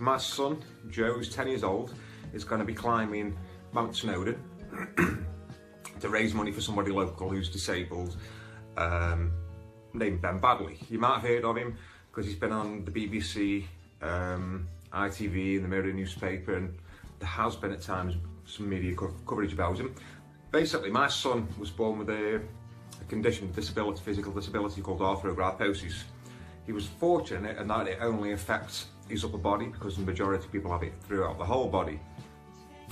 my son, Joe, who's 10 years old, is going to be climbing Mount Snowdon to raise money for somebody local who's disabled, named Ben Baddeley. You might have heard of him because he's been on the BBC, ITV and the Mirror newspaper, and there has been at times some media coverage about him. Basically, my son was born with a condition, disability, physical disability called Arthrogryposis. He was fortunate in that it only affects his upper body because the majority of people have it throughout the whole body.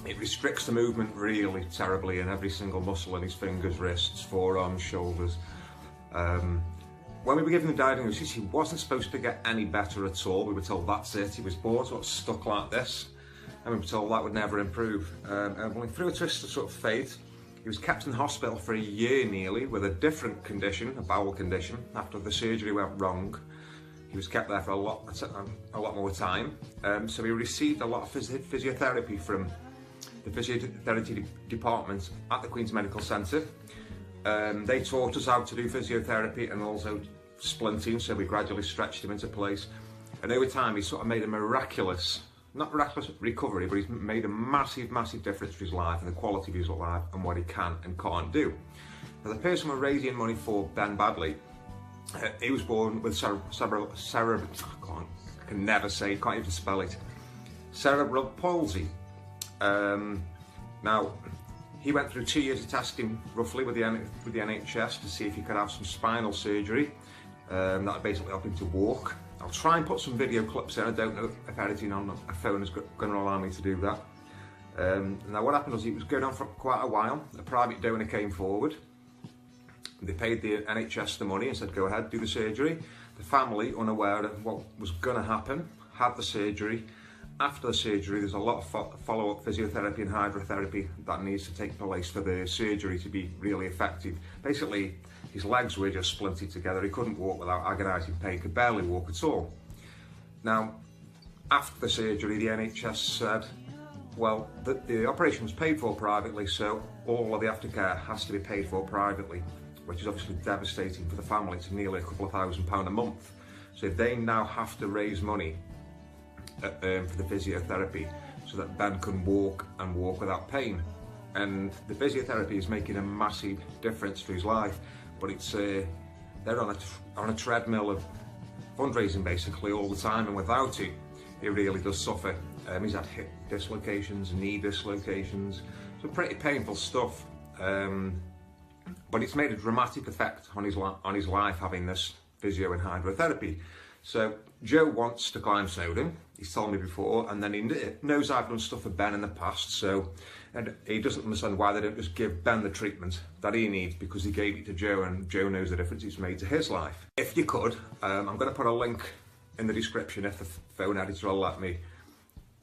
It restricts the movement really terribly in every single muscle in his fingers, wrists, forearms, shoulders. When we were given the diagnosis, he wasn't supposed to get any better at all. We were told that's it. He was born sort of stuck like this, and we were told that would never improve. And through a twist of sort of fate, he was kept in hospital for a year nearly with a different condition, a bowel condition. After the surgery went wrong, he was kept there for a lot more time. So he received a lot of physiotherapy from the physiotherapy department at the Queen's Medical Centre. They taught us how to do physiotherapy and also splinting, so we gradually stretched him into place. And over time, he sort of made a miraculous, not miraculous recovery, but he's made a massive, massive difference to his life and the quality of his life and what he can and can't do. Now, the person we're raising money for, Ben Baddeley, he was born with cerebral palsy. Now, he went through 2 years of testing roughly with the NHS to see if he could have some spinal surgery that would basically help him to walk. I'll try and put some video clips in. I don't know if editing on a phone is going to allow me to do that. Now what happened was he was going on for quite a while. A private donor came forward. They paid the NHS the money and said, go ahead, do the surgery. The family, unaware of what was going to happen, had the surgery. After the surgery, there's a lot of follow-up physiotherapy and hydrotherapy that needs to take place for the surgery to be really effective. Basically, his legs were just splinted together. He couldn't walk without agonising pain, could barely walk at all. Now, after the surgery, the NHS said, well, the operation was paid for privately, so all of the aftercare has to be paid for privately, which is obviously devastating for the family. It's nearly a couple of £1,000s a month. So they now have to raise money for the physiotherapy so that Ben can walk and walk without pain. And the physiotherapy is making a massive difference to his life, but it's they're on a treadmill of fundraising basically all the time, and without it, he really does suffer. He's had hip dislocations, knee dislocations, some pretty painful stuff. But it's made a dramatic effect on his life having this physio and hydrotherapy. So Joe wants to climb Snowdon, he's told me before, and then he knows I've done stuff for Ben in the past, so and he doesn't understand why they don't just give Ben the treatment that he needs, because he gave it to Joe and Joe knows the difference it's made to his life. If you could, I'm going to put a link in the description if the phone editor will let me.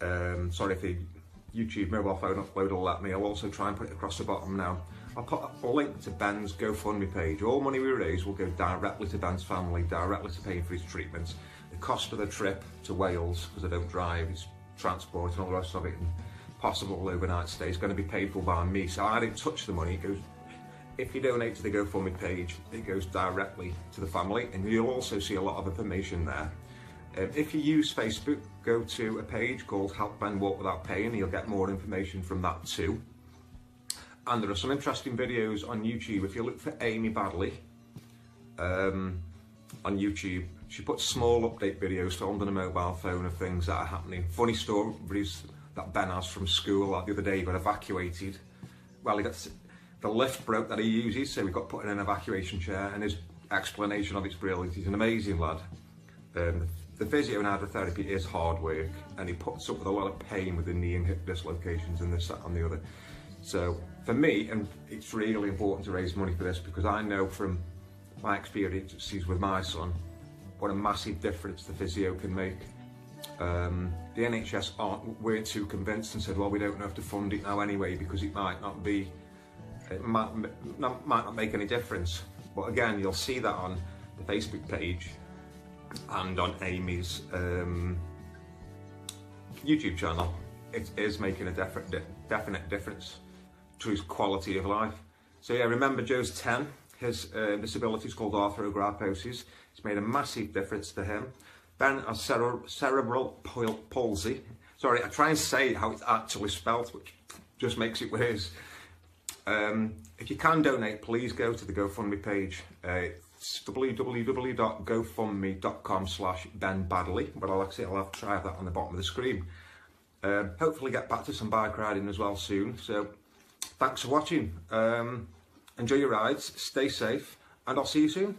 Sorry, if the YouTube mobile phone upload will let me. I'll also try and put it across the bottom now. I'll put a link to Ben's GoFundMe page. All money we raise will go directly to Ben's family, directly to paying for his treatments. The cost of the trip to Wales, because I don't drive, it's transport and all the rest of it, and possible overnight stay is going to be paid for by me. So I didn't touch the money. It goes, if you donate to the GoFundMe page, it goes directly to the family, and you'll also see a lot of information there. If you use Facebook, go to a page called Help Ben Walk Without Pain, and you'll get more information from that too. And there are some interesting videos on YouTube. If you look for Amy Baddeley on YouTube, she puts small update videos filmed on a mobile phone of things that are happening. Funny stories that Ben has from school. Like the other day he got evacuated. Well, he got the lift broke that he uses, so he got put in an evacuation chair, and his explanation of it's brilliant. He's an amazing lad. The physio and hydrotherapy is hard work, and he puts up with a lot of pain with the knee and hip dislocations and this, that and the other. So for me, and it's really important to raise money for this, because I know from my experiences with my son what a massive difference the physio can make. The NHS weren't too convinced and said, well, we don't have to fund it now anyway, because it might not make any difference. But again, you'll see that on the Facebook page and on Amy's YouTube channel. It is making a definite difference to his quality of life. So yeah, remember, Joe's 10. His disability is called Arthrogryposis. It's made a massive difference to him. Ben has cerebral palsy. Sorry, I try and say how it's actually spelt, which just makes it worse. If you can donate, please go to the GoFundMe page. It's www.gofundme.com/Ben Baddeley, but I'll try that on the bottom of the screen. Hopefully get back to some bike riding as well soon. So thanks for watching. Enjoy your rides, stay safe, and I'll see you soon.